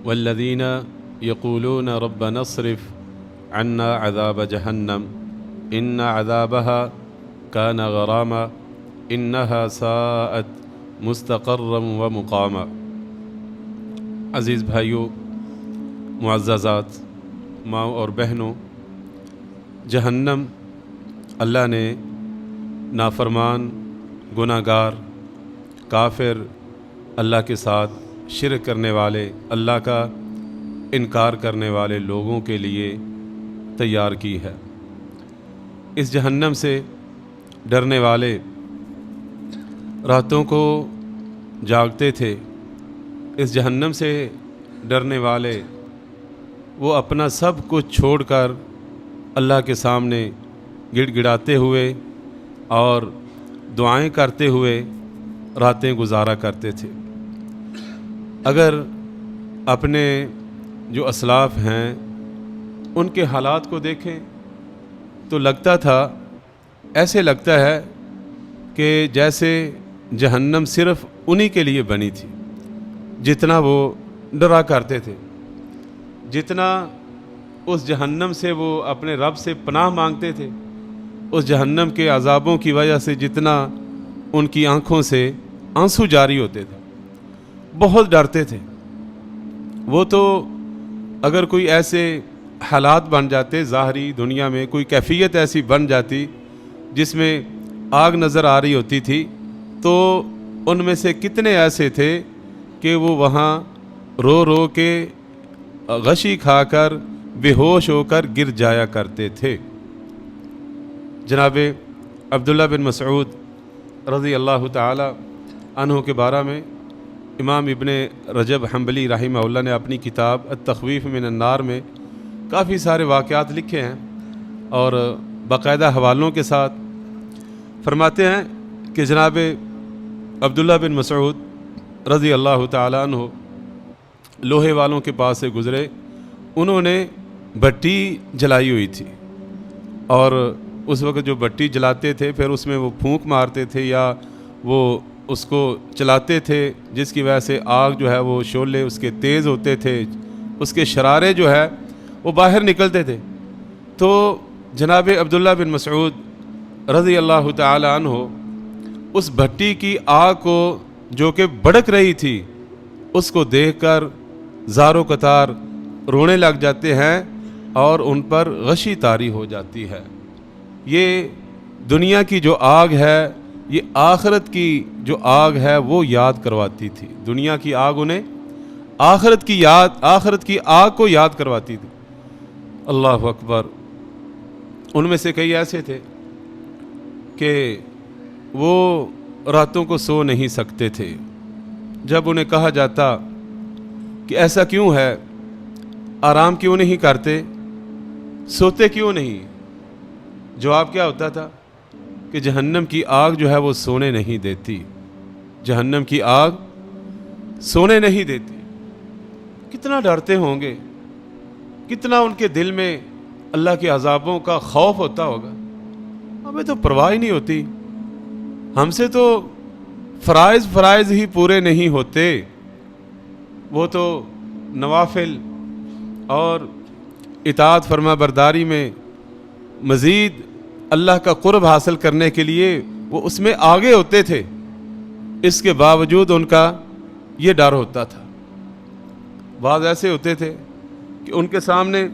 والذین یقولون ربنا اصرف عنا عذاب جہنم ان عذابها کان غراما انها ساءت مستقرا و مقاما۔ عزیز بھائیوں، معززات، ماؤں اور بہنوں، جہنم اللہ نے نافرمان، گناہ گار، کافر، اللہ کے ساتھ شرک کرنے والے، اللہ کا انکار کرنے والے لوگوں کے لیے تیار کی ہے۔ اس جہنم سے ڈرنے والے راتوں کو جاگتے تھے، اس جہنم سے ڈرنے والے وہ اپنا سب کچھ چھوڑ کر اللہ کے سامنے گڑ گڑاتے ہوئے اور دعائیں کرتے ہوئے راتیں گزارا کرتے تھے۔ اگر اپنے جو اسلاف ہیں ان کے حالات کو دیکھیں تو لگتا تھا، ایسے لگتا ہے کہ جیسے جہنم صرف انہی کے لیے بنی تھی۔ جتنا وہ ڈرا کرتے تھے، جتنا اس جہنم سے وہ اپنے رب سے پناہ مانگتے تھے، اس جہنم کے عذابوں کی وجہ سے جتنا ان کی آنکھوں سے آنسو جاری ہوتے تھے، بہت ڈرتے تھے۔ وہ تو اگر کوئی ایسے حالات بن جاتے، ظاہری دنیا میں کوئی کیفیت ایسی بن جاتی جس میں آگ نظر آ رہی ہوتی تھی، تو ان میں سے کتنے ایسے تھے کہ وہ وہاں رو رو کے غشی کھا کر بے ہوش ہو کر گر جایا کرتے تھے۔ جناب عبداللہ بن مسعود رضی اللہ تعالی عنہ کے بارے میں امام ابن رجب حنبلی رحمہ اللہ نے اپنی کتاب التخویف من النار میں کافی سارے واقعات لکھے ہیں، اور باقاعدہ حوالوں کے ساتھ فرماتے ہیں کہ جناب عبداللہ بن مسعود رضی اللہ تعالی عنہ لوہے والوں کے پاس سے گزرے۔ انہوں نے بٹی جلائی ہوئی تھی، اور اس وقت جو بٹی جلاتے تھے پھر اس میں وہ پھونک مارتے تھے یا وہ اس کو چلاتے تھے، جس کی وجہ سے آگ جو ہے وہ شعلے اس کے تیز ہوتے تھے، اس کے شرارے جو ہے وہ باہر نکلتے تھے۔ تو جناب عبداللہ بن مسعود رضی اللہ تعالی عنہ اس بھٹی کی آگ کو جو کہ بھڑک رہی تھی اس کو دیکھ کر زارو قطار رونے لگ جاتے ہیں اور ان پر غشی طاری ہو جاتی ہے۔ یہ دنیا کی جو آگ ہے، یہ آخرت کی جو آگ ہے وہ یاد کرواتی تھی۔ دنیا کی آگ انہیں آخرت کی آگ کو یاد کرواتی تھی۔ اللہ اکبر۔ ان میں سے کئی ایسے تھے کہ وہ راتوں کو سو نہیں سکتے تھے۔ جب انہیں کہا جاتا کہ ایسا کیوں ہے، آرام کیوں نہیں کرتے، سوتے کیوں نہیں، جواب کیا ہوتا تھا کہ جہنم کی آگ جو ہے وہ سونے نہیں دیتی، جہنم کی آگ سونے نہیں دیتی۔ کتنا ڈرتے ہوں گے، کتنا ان کے دل میں اللہ کے عذابوں کا خوف ہوتا ہوگا۔ ہمیں تو پرواہ ہی نہیں ہوتی، ہم سے تو فرائض ہی پورے نہیں ہوتے، وہ تو نوافل اور اطاعت فرما برداری میں مزید اللہ کا قرب حاصل کرنے کے لیے وہ اس میں آگے ہوتے تھے۔ اس کے باوجود ان کا یہ ڈر ہوتا تھا۔ بعض ایسے ہوتے تھے کہ ان کے سامنے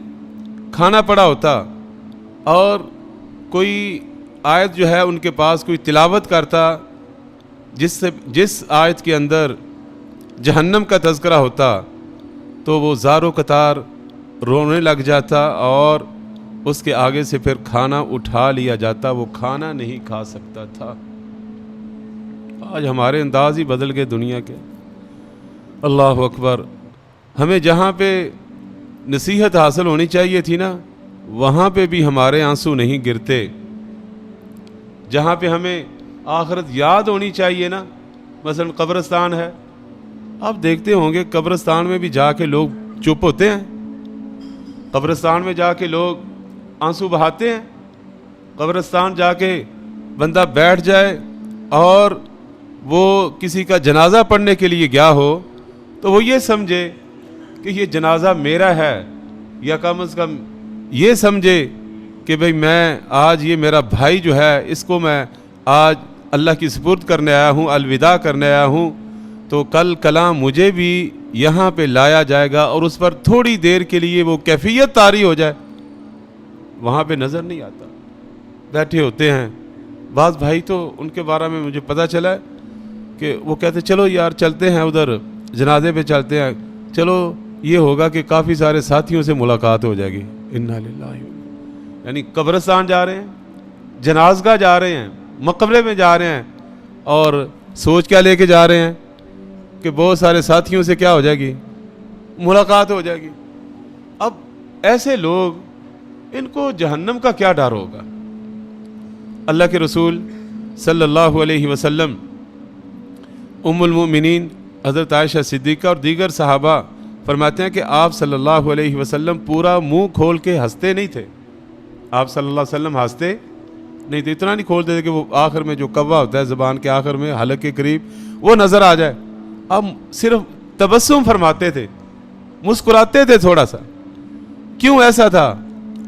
کھانا پڑا ہوتا اور کوئی آیت جو ہے ان کے پاس کوئی تلاوت کرتا جس آیت کے اندر جہنم کا تذکرہ ہوتا تو وہ زارو قطار رونے لگ جاتا اور اس کے آگے سے پھر کھانا اٹھا لیا جاتا، وہ کھانا نہیں کھا سکتا تھا۔ آج ہمارے انداز ہی بدل گئے دنیا کے۔ اللہ اکبر۔ ہمیں جہاں پہ نصیحت حاصل ہونی چاہیے تھی نا، وہاں پہ بھی ہمارے آنسو نہیں گرتے۔ جہاں پہ ہمیں آخرت یاد ہونی چاہیے نا، مثلا قبرستان ہے، آپ دیکھتے ہوں گے قبرستان میں بھی جا کے لوگ چپ ہوتے ہیں، قبرستان میں جا کے لوگ آنسو بہاتے ہیں۔ قبرستان جا کے بندہ بیٹھ جائے اور وہ کسی کا جنازہ پڑھنے کے لیے گیا ہو تو وہ یہ سمجھے کہ یہ جنازہ میرا ہے، یا کم از کم یہ سمجھے کہ بھئی میں آج یہ میرا بھائی جو ہے اس کو میں آج اللہ کی سپرد کرنے آیا ہوں، الوداع کرنے آیا ہوں، تو کل کلام مجھے بھی یہاں پہ لایا جائے گا اور اس پر تھوڑی دیر کے لیے وہ کیفیت طاری ہو جائے، وہاں پہ نظر نہیں آتا، بیٹھے ہوتے ہیں۔ بعض بھائی تو ان کے بارے میں مجھے پتہ چلا ہے کہ وہ کہتے چلو یار چلتے ہیں ادھر جنازے پہ چلتے ہیں، چلو یہ ہوگا کہ کافی سارے ساتھیوں سے ملاقات ہو جائے گی۔ انا للہ، یعنی قبرستان جا رہے ہیں، جنازگاہ جا رہے ہیں، مقبرے میں جا رہے ہیں، اور سوچ کیا لے کے جا رہے ہیں کہ بہت سارے ساتھیوں سے کیا ہو جائے گی، ملاقات ہو جائے گی۔ اب ایسے لوگ، ان کو جہنم کا کیا ڈر ہوگا؟ اللہ کے رسول صلی اللہ علیہ وسلم، ام المؤمنین حضرت عائشہ صدیقہ اور دیگر صحابہ فرماتے ہیں کہ آپ صلی اللہ علیہ وسلم پورا منہ کھول کے ہنستے نہیں تھے۔ آپ صلی اللہ علیہ وسلم ہنستے نہیں تھے، اتنا نہیں کھولتے تھے کہ وہ آخر میں جو کوا ہوتا ہے زبان کے آخر میں حلق کے قریب وہ نظر آ جائے۔ اب صرف تبسم فرماتے تھے، مسکراتے تھے تھوڑا سا۔ کیوں ایسا تھا؟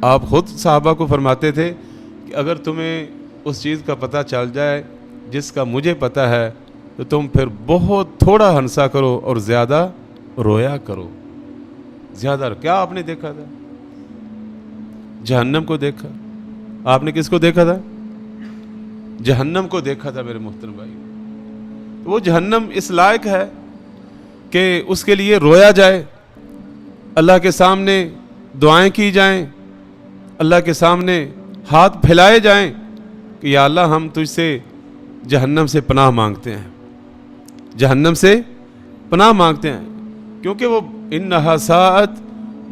آپ خود صحابہ کو فرماتے تھے کہ اگر تمہیں اس چیز کا پتہ چل جائے جس کا مجھے پتہ ہے تو تم پھر بہت تھوڑا ہنسا کرو اور زیادہ رویا کرو۔ زیادہ کیا آپ نے دیکھا تھا؟ جہنم کو دیکھا۔ آپ نے کس کو دیکھا تھا؟ جہنم کو دیکھا تھا میرے محترم بھائی۔ وہ جہنم اس لائق ہے کہ اس کے لیے رویا جائے، اللہ کے سامنے دعائیں کی جائیں، اللہ کے سامنے ہاتھ پھیلائے جائیں کہ یا اللہ ہم تجھ سے جہنم سے پناہ مانگتے ہیں، جہنم سے پناہ مانگتے ہیں، کیونکہ وہ انہا ساعت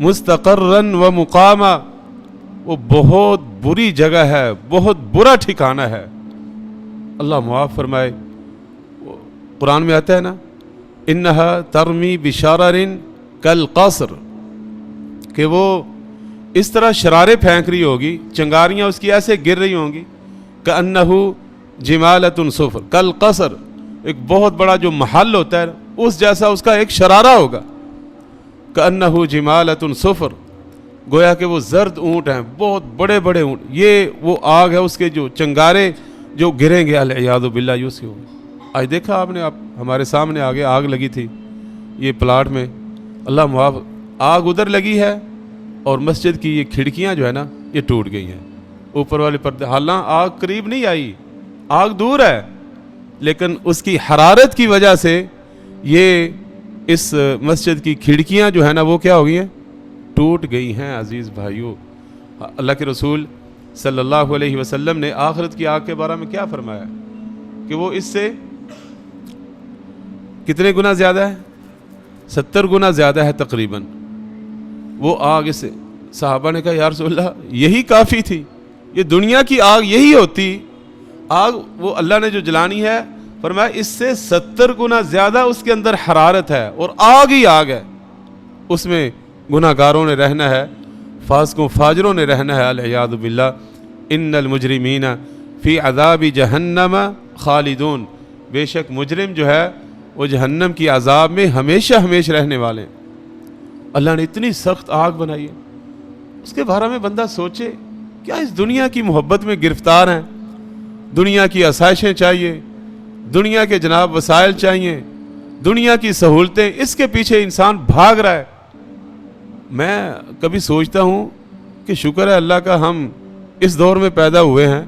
مستقرا و مقاما، وہ بہت بری جگہ ہے، بہت برا ٹھکانہ ہے۔ اللہ معاف فرمائے، قرآن میں آتا ہے نا، انہا ترمی بشرر کالقصر، کہ وہ اس طرح شرارے پھینک رہی ہوگی، چنگاریاں اس کی ایسے گر رہی ہوں گی، کأنہ جمالۃ صفر کالقصر، ایک بہت بڑا جو محل ہوتا ہے اس جیسا اس کا ایک شرارہ ہوگا، کأنہ جمالۃ صفر، گویا کہ وہ زرد اونٹ ہیں، بہت بڑے بڑے اونٹ، یہ وہ آگ ہے، اس کے جو چنگارے جو گریں گے العیاذ باللہ یوں سے ہوگا۔ آج دیکھا آپ نے، آپ ہمارے سامنے آگے آگ لگی تھی یہ پلاٹ میں، اللہ معاف، آگ ادھر لگی ہے اور مسجد کی یہ کھڑکیاں جو ہے نا یہ ٹوٹ گئی ہیں، اوپر والے پردے، حالانکہ آگ قریب نہیں آئی، آگ دور ہے، لیکن اس کی حرارت کی وجہ سے یہ اس مسجد کی کھڑکیاں جو ہے نا وہ کیا ہو گئی ہیں، ٹوٹ گئی ہیں۔ عزیز بھائیوں، اللہ کے رسول صلی اللہ علیہ وسلم نے آخرت کی آگ کے بارے میں کیا فرمایا کہ وہ اس سے کتنے گنا زیادہ ہے؟ 70 گنا زیادہ ہے تقریباً وہ آگ۔ اس سے صحابہ نے کہا یا رسول اللہ یہی کافی تھی، یہ دنیا کی آگ یہی ہوتی آگ، وہ اللہ نے جو جلانی ہے، فرمایا اس سے 70 گنا زیادہ اس کے اندر حرارت ہے، اور آگ ہی آگ ہے، اس میں گناہ گاروں نے رہنا ہے، فاسقوں فاجروں نے رہنا ہے، العیاذ باللہ۔ ان المجرمین فی عذاب جہنم خالدون، بے شک مجرم جو ہے وہ جہنم کی عذاب میں ہمیشہ ہمیشہ رہنے والے ہیں۔ اللہ نے اتنی سخت آگ بنائی ہے، اس کے بارے میں بندہ سوچے، کیا اس دنیا کی محبت میں گرفتار ہیں، دنیا کی آسائشیں چاہیے، دنیا کے جناب وسائل چاہیے، دنیا کی سہولتیں، اس کے پیچھے انسان بھاگ رہا ہے۔ میں کبھی سوچتا ہوں کہ شکر ہے اللہ کا ہم اس دور میں پیدا ہوئے ہیں،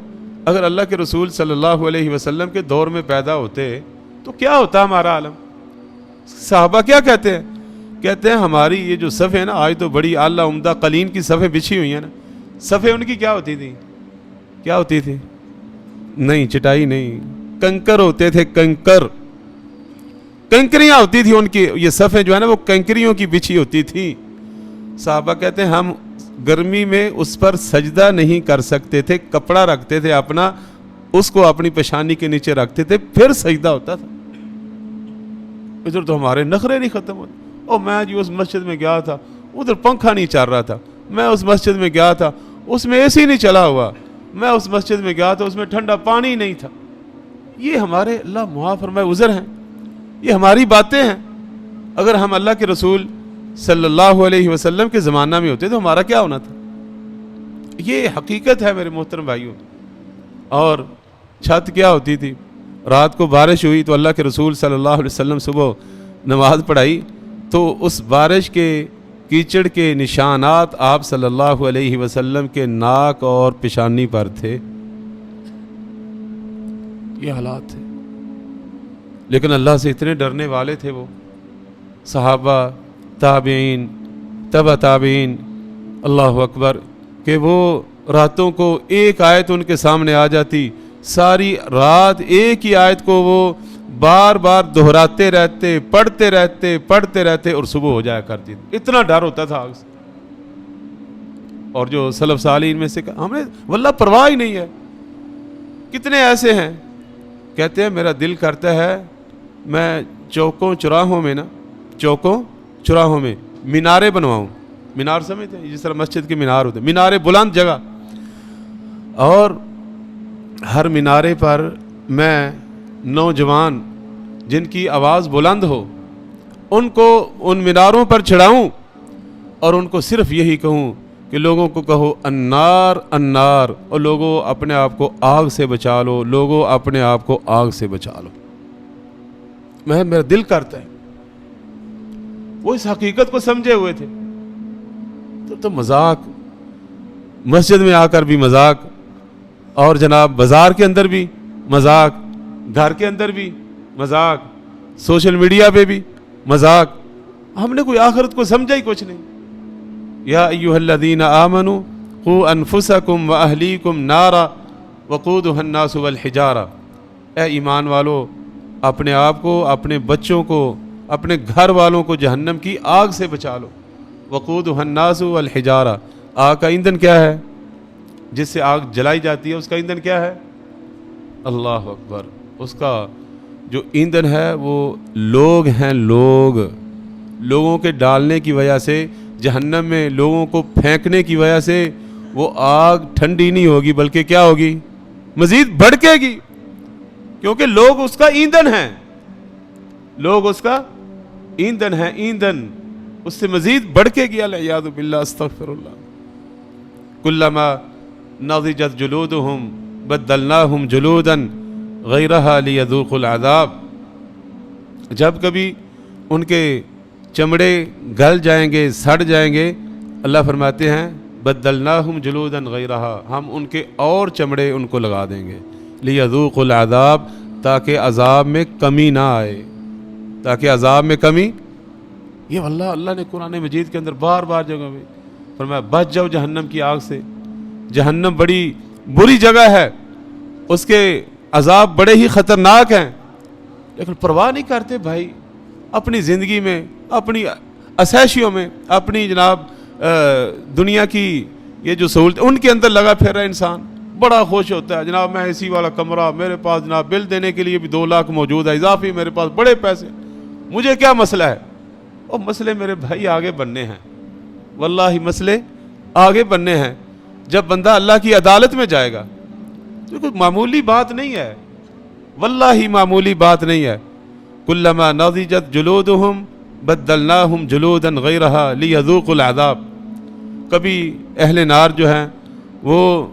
اگر اللہ کے رسول صلی اللہ علیہ وسلم کے دور میں پیدا ہوتے تو کیا ہوتا ہمارا عالم۔ صحابہ کیا کہتے ہیں؟ کہتے ہیں ہماری یہ جو صفیں نا، آج تو بڑی اعلیٰ عمدہ قلین کی صفیں بچھی ہوئی ہیں نا، صفیں ان کی کیا ہوتی تھی؟ کیا ہوتی تھی؟ نہیں چٹائی نہیں، کنکر ہوتے تھے، کنکر، کنکریاں ہوتی تھی ان کی، یہ صفیں جو ہے نا وہ کنکریوں کی بچھی ہوتی تھی۔ صحابہ کہتے ہیں ہم گرمی میں اس پر سجدہ نہیں کر سکتے تھے، کپڑا رکھتے تھے اپنا، اس کو اپنی پیشانی کے نیچے رکھتے تھے، پھر سجدہ ہوتا تھا۔ ادھر تو ہمارے نخرے نہیں ختم ہوتے۔ اور میں جی اس مسجد میں گیا تھا، ادھر پنکھا نہیں چل رہا تھا، میں اس مسجد میں گیا تھا اس میں اے سی نہیں چلا ہوا، میں اس مسجد میں گیا تھا اس میں ٹھنڈا پانی نہیں تھا۔ یہ ہمارے اللہ معاف فرمائے عذر ہیں، یہ ہماری باتیں ہیں۔ اگر ہم اللہ کے رسول صلی اللہ علیہ وسلم کے زمانہ میں ہوتے تو ہمارا کیا ہونا تھا؟ یہ حقیقت ہے میرے محترم بھائیوں. اور چھت کیا ہوتی تھی؟ رات کو بارش ہوئی تو اللہ کے رسول صلی اللہ علیہ وسلم صبح نماز پڑھائی تو اس بارش کے کیچڑ کے نشانات آپ صلی اللہ علیہ وسلم کے ناک اور پیشانی پر تھے. یہ حالات تھے. لیکن اللہ سے اتنے ڈرنے والے تھے وہ صحابہ، تابعین، تبع تابعین، اللہ اکبر، کہ وہ راتوں کو ایک آیت ان کے سامنے آ جاتی، ساری رات ایک ہی آیت کو وہ بار بار دہراتے رہتے، پڑھتے رہتے اور صبح ہو جایا کرتی. اتنا ڈر ہوتا تھا آگ سے. اور جو سلف صالحین میں سے ہمیں واللہ پرواہ ہی نہیں ہے. کتنے ایسے ہیں کہتے ہیں میرا دل کرتا ہے میں چوکوں چوراہوں میں میناریں بنواؤں. مینار سمجھتے ہیں جس طرح مسجد کے مینار ہوتے ہیں، میناریں بلند جگہ، اور ہر مینارے پر میں نوجوان جن کی آواز بلند ہو ان کو ان میناروں پر چڑھاؤں اور ان کو صرف یہی کہوں کہ لوگوں کو کہو النار النار، اور لوگوں اپنے آپ کو آگ سے بچا لو، لوگوں اپنے آپ کو آگ سے بچا لو. میرا دل کرتا ہے. وہ اس حقیقت کو سمجھے ہوئے تھے. تو مذاق، مسجد میں آ کر بھی مذاق، اور جناب بازار کے اندر بھی مذاق، گھر کے اندر بھی مذاق، سوشل میڈیا پہ بھی مذاق. ہم نے کوئی آخرت کو سمجھا ہی کچھ نہیں. یا ایھا الذین آمنوا قوا انفسکم واہلیکم نارا وقودھا الناس والحجارہ. اے ایمان والو، اپنے آپ کو، اپنے بچوں کو، اپنے گھر والوں کو جہنم کی آگ سے بچا لو. وقودھا الناس والحجارہ. آگ کا ایندھن کیا ہے؟ جس سے آگ جلائی جاتی ہے اس کا ایندھن کیا ہے؟ اللہ اکبر. اس کا جو ایندھن ہے وہ لوگ ہیں. لوگوں کے ڈالنے کی وجہ سے جہنم میں، لوگوں کو پھینکنے کی وجہ سے وہ آگ ٹھنڈی نہیں ہوگی بلکہ کیا ہوگی؟ مزید بھڑکے گی، کیونکہ لوگ اس کا ایندھن ہیں. لوگ اس کا ایندھن ہیں. ایندھن اس سے مزید بھڑکے گی. العیاذ باللہ، استغفر اللہ. کلما نضجت جلودہم بدلناہم جلودا غیرہا لیذوقوا العذاب. جب کبھی ان کے چمڑے گل جائیں گے، سڑ جائیں گے، اللہ فرماتے ہیں بدلناہم جلودا غیرہا، ہم ان کے اور چمڑے ان کو لگا دیں گے. لیذوقوا العذاب، تاکہ عذاب میں کمی نہ آئے، تاکہ عذاب میں کمی. یہ واللہ اللہ نے قرآن مجید کے اندر بار بار جگہ میں فرمایا بچ جاؤ جہنم کی آگ سے. جہنم بڑی بری جگہ ہے، اس کے عذاب بڑے ہی خطرناک ہیں. لیکن پرواہ نہیں کرتے بھائی. اپنی زندگی میں، اپنی عیاشیوں میں، اپنی جناب دنیا کی یہ جو سہولت ان کے اندر لگا پھر رہا انسان. بڑا خوش ہوتا ہے جناب میں اے سی والا کمرہ، میرے پاس جناب بل دینے کے لیے بھی 2 لاکھ موجود ہے اضافی، میرے پاس بڑے پیسے، مجھے کیا مسئلہ ہے؟ اور مسئلے میرے بھائی آگے بننے ہیں. واللہ مسئلے آگے بننے ہیں. جب بندہ اللہ کی عدالت میں جائے گا تو کوئی معمولی بات نہیں ہے. واللہ معمولی بات نہیں ہے. کلما نضجت جلودہم بدلناہم جلودا غیرہا لیذوقوا العذاب. کبھی اہل نار جو ہیں وہ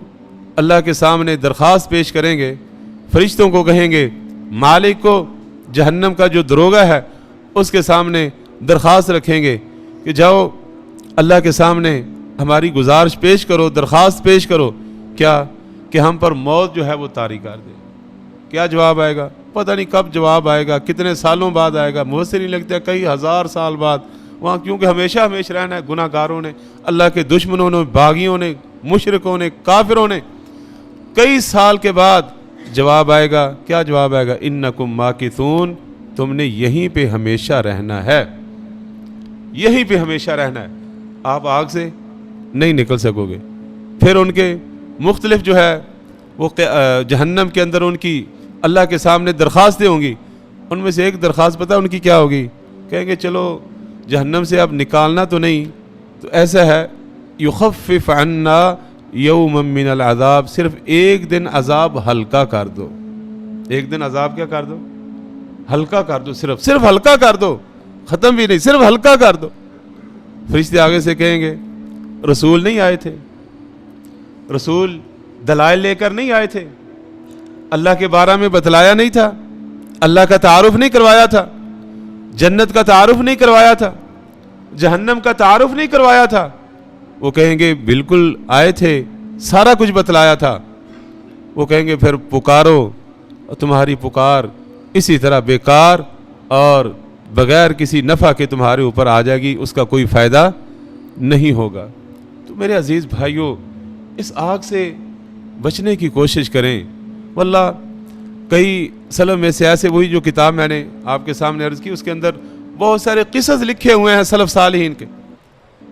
اللہ کے سامنے درخواست پیش کریں گے، فرشتوں کو کہیں گے، مالک کو، جہنم کا جو دروغہ ہے اس کے سامنے درخواست رکھیں گے کہ جاؤ اللہ کے سامنے ہماری گزارش پیش کرو، درخواست پیش کرو. کیا؟ کہ ہم پر موت جو ہے وہ طاری کر دے. کیا جواب آئے گا؟ پتہ نہیں کب جواب آئے گا، کتنے سالوں بعد آئے گا. مجھے نہیں لگتا کئی ہزار سال بعد. وہاں کیونکہ ہمیشہ رہنا ہے. گناہ گاروں نے، اللہ کے دشمنوں نے، باغیوں نے، مشرکوں نے، کافروں نے کئی سال کے بعد جواب آئے گا. کیا جواب آئے گا؟ انکم ماکثون، تم نے یہیں پہ ہمیشہ رہنا ہے، یہیں پہ ہمیشہ رہنا ہے. آپ آگ سے نہیں نکل سکو گے. پھر ان کے مختلف جو ہے وہ جہنم کے اندر ان کی اللہ کے سامنے درخواستیں ہوں گی. ان میں سے ایک درخواست پتہ ان کی کیا ہوگی؟ کہیں گے چلو جہنم سے اب نکالنا تو نہیں، تو ایسا ہے یخفف عنا یوما من العذاب، صرف ایک دن عذاب ہلکا کر دو. ایک دن عذاب کیا کر دو؟ ہلکا کر دو. صرف ہلکا کر دو، ختم بھی نہیں، صرف ہلکا کر دو. فرشتے آگے سے کہیں گے رسول نہیں آئے تھے، رسول دلائل لے کر نہیں آئے تھے، اللہ کے بارے میں بتلایا نہیں تھا، اللہ کا تعارف نہیں کروایا تھا، جنت کا تعارف نہیں کروایا تھا، جہنم کا تعارف نہیں کروایا تھا۔ وہ کہیں گے بالکل آئے تھے، سارا کچھ بتلایا تھا۔ وہ کہیں گے پھر پکارو، اور تمہاری پکار اسی طرح بیکار اور بغیر کسی نفع کے تمہارے اوپر آ جائے گی، اس کا کوئی فائدہ نہیں ہوگا۔ تو میرے عزیز بھائیوں، اس آگ سے بچنے کی کوشش کریں۔ واللہ کئی سلف میں سے ایسے، وہی جو کتاب میں نے آپ کے سامنے عرض کی، اس کے اندر بہت سارے قصص لکھے ہوئے ہیں سلف صالحین کے۔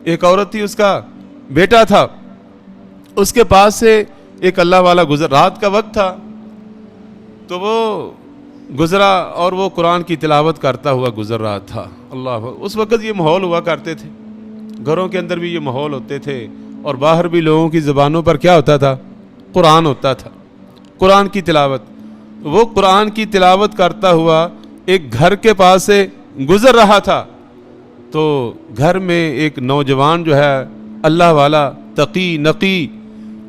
ایک عورت تھی، اس کا بیٹا تھا، اس کے پاس سے ایک اللہ والا گزر، رات کا وقت تھا تو وہ گزرا اور وہ قرآن کی تلاوت کرتا ہوا گزر رہا تھا۔ اللہ، اس وقت یہ ماحول ہوا کرتے تھے، گھروں کے اندر بھی یہ ماحول ہوتے تھے اور باہر بھی لوگوں کی زبانوں پر کیا ہوتا تھا؟ قرآن ہوتا تھا، قرآن کی تلاوت۔ وہ قرآن کی تلاوت کرتا ہوا ایک گھر کے پاس سے گزر رہا تھا تو گھر میں ایک نوجوان جو ہے اللہ والا، تقی نقی،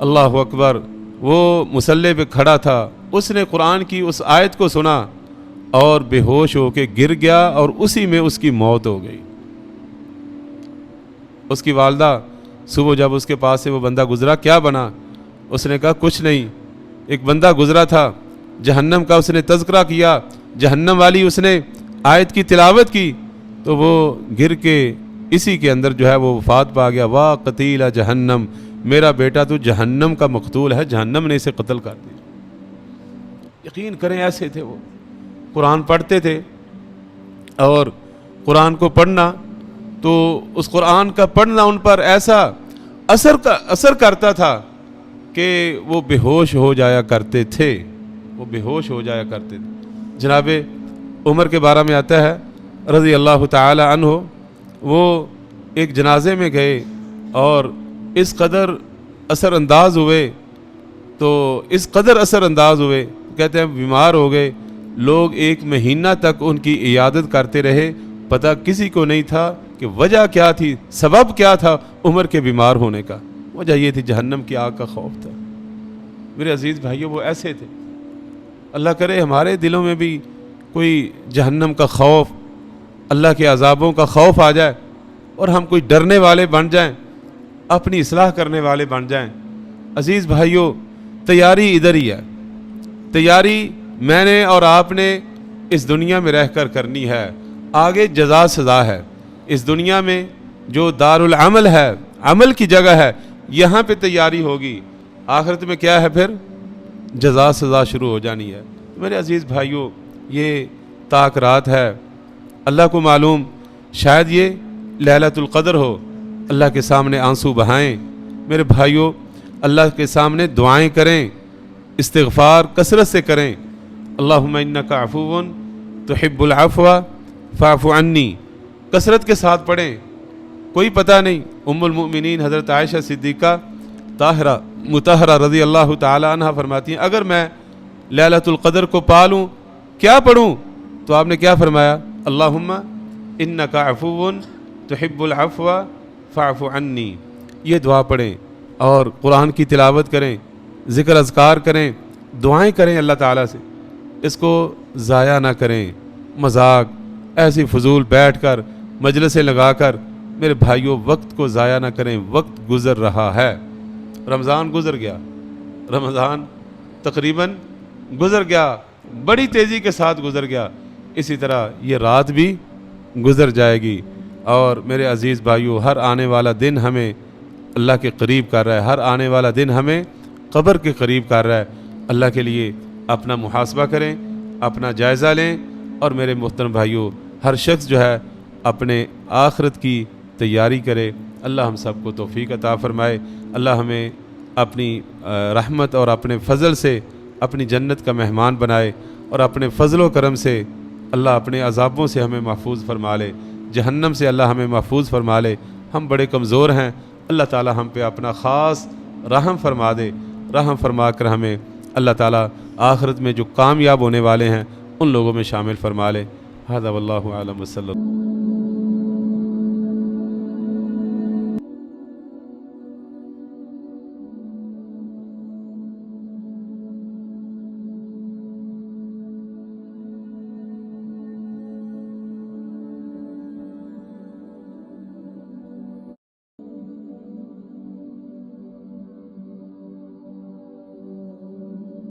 اللہ اکبر، وہ مصلی پہ کھڑا تھا۔ اس نے قرآن کی اس آیت کو سنا اور بے ہوش ہو کے گر گیا اور اسی میں اس کی موت ہو گئی۔ اس کی والدہ صبح جب اس کے پاس سے وہ بندہ گزرا، کیا بنا؟ اس نے کہا کچھ نہیں، ایک بندہ گزرا تھا، جہنم کا اس نے تذکرہ کیا، جہنم والی اس نے آیت کی تلاوت کی تو وہ گر کے اسی کے اندر جو ہے وہ وفات پا گیا۔ واہ قتیل جہنم، میرا بیٹا تو جہنم کا مقتول ہے، جہنم نے اسے قتل کر دیا۔ یقین کریں ایسے تھے وہ، قرآن پڑھتے تھے اور قرآن کو پڑھنا تو اس قرآن کا پڑھنا ان پر ایسا اثر کرتا تھا کہ وہ بے ہوش ہو جایا کرتے تھے، وہ بے ہوش ہو جایا کرتے تھے۔ جناب عمر کے بارے میں آتا ہے رضی اللہ تعالی عنہ، وہ ایک جنازے میں گئے اور اس قدر اثر انداز ہوئے، تو اس قدر اثر انداز ہوئے، کہتے ہیں بیمار ہو گئے، لوگ ایک مہینہ تک ان کی عیادت کرتے رہے، پتہ کسی کو نہیں تھا کہ وجہ کیا تھی، سبب کیا تھا عمر کے بیمار ہونے کا۔ وجہ یہ تھی جہنم کی آگ کا خوف تھا۔ میرے عزیز بھائیوں، وہ ایسے تھے۔ اللہ کرے ہمارے دلوں میں بھی کوئی جہنم کا خوف، اللہ کے عذابوں کا خوف آ جائے اور ہم کوئی ڈرنے والے بن جائیں، اپنی اصلاح کرنے والے بن جائیں۔ عزیز بھائیوں، تیاری ادھر ہی ہے، تیاری میں نے اور آپ نے اس دنیا میں رہ کر کرنی ہے، آگے جزا سزا ہے۔ اس دنیا میں جو دار العمل ہے، عمل کی جگہ ہے، یہاں پہ تیاری ہوگی، آخرت میں کیا ہے؟ پھر جزا سزا شروع ہو جانی ہے۔ میرے عزیز بھائیوں، یہ تاک رات ہے، اللہ کو معلوم، شاید یہ لیلۃ القدر ہو۔ اللہ کے سامنے آنسو بہائیں میرے بھائیوں، اللہ کے سامنے دعائیں کریں، استغفار کثرت سے کریں۔ اللہم انک عفو تحب العفو فاعف عنی، کثرت کے ساتھ پڑھیں۔ کوئی پتہ نہیں، ام المؤمنین حضرت عائشہ صدیقہ طاہرہ مطہرہ رضی اللہ تعالی عنہ فرماتی ہیں، اگر میں لیلۃ القدر کو پالوں، کیا پڑھوں؟ تو آپ نے کیا فرمایا؟ اللہم انک عفو تحب العفو فاعف عنی۔ یہ دعا پڑھیں اور قرآن کی تلاوت کریں، ذکر اذکار کریں، دعائیں کریں اللہ تعالیٰ سے، اس کو ضائع نہ کریں۔ مذاق ایسی فضول بیٹھ کر مجلسیں لگا کر میرے بھائیوں وقت کو ضائع نہ کریں۔ وقت گزر رہا ہے، رمضان گزر گیا، رمضان تقریباً گزر گیا، بڑی تیزی کے ساتھ گزر گیا، اسی طرح یہ رات بھی گزر جائے گی۔ اور میرے عزیز بھائیوں، ہر آنے والا دن ہمیں اللہ کے قریب کر رہا ہے، ہر آنے والا دن ہمیں قبر کے قریب کر رہا ہے۔ اللہ کے لیے اپنا محاسبہ کریں، اپنا جائزہ لیں، اور میرے محترم بھائیوں، ہر شخص جو ہے اپنے آخرت کی تیاری کرے۔ اللہ ہم سب کو توفیق عطا فرمائے، اللہ ہمیں اپنی رحمت اور اپنے فضل سے اپنی جنت کا مہمان بنائے، اور اپنے فضل و کرم سے اللہ اپنے عذابوں سے ہمیں محفوظ فرما لے، جہنم سے اللہ ہمیں محفوظ فرما لے۔ ہم بڑے کمزور ہیں، اللہ تعالی ہم پہ اپنا خاص رحم فرما دے، رحم فرما کر ہمیں اللہ تعالی آخرت میں جو کامیاب ہونے والے ہیں ان لوگوں میں شامل فرما لے۔ ھذا واللہ اعلم وصلی اللہ۔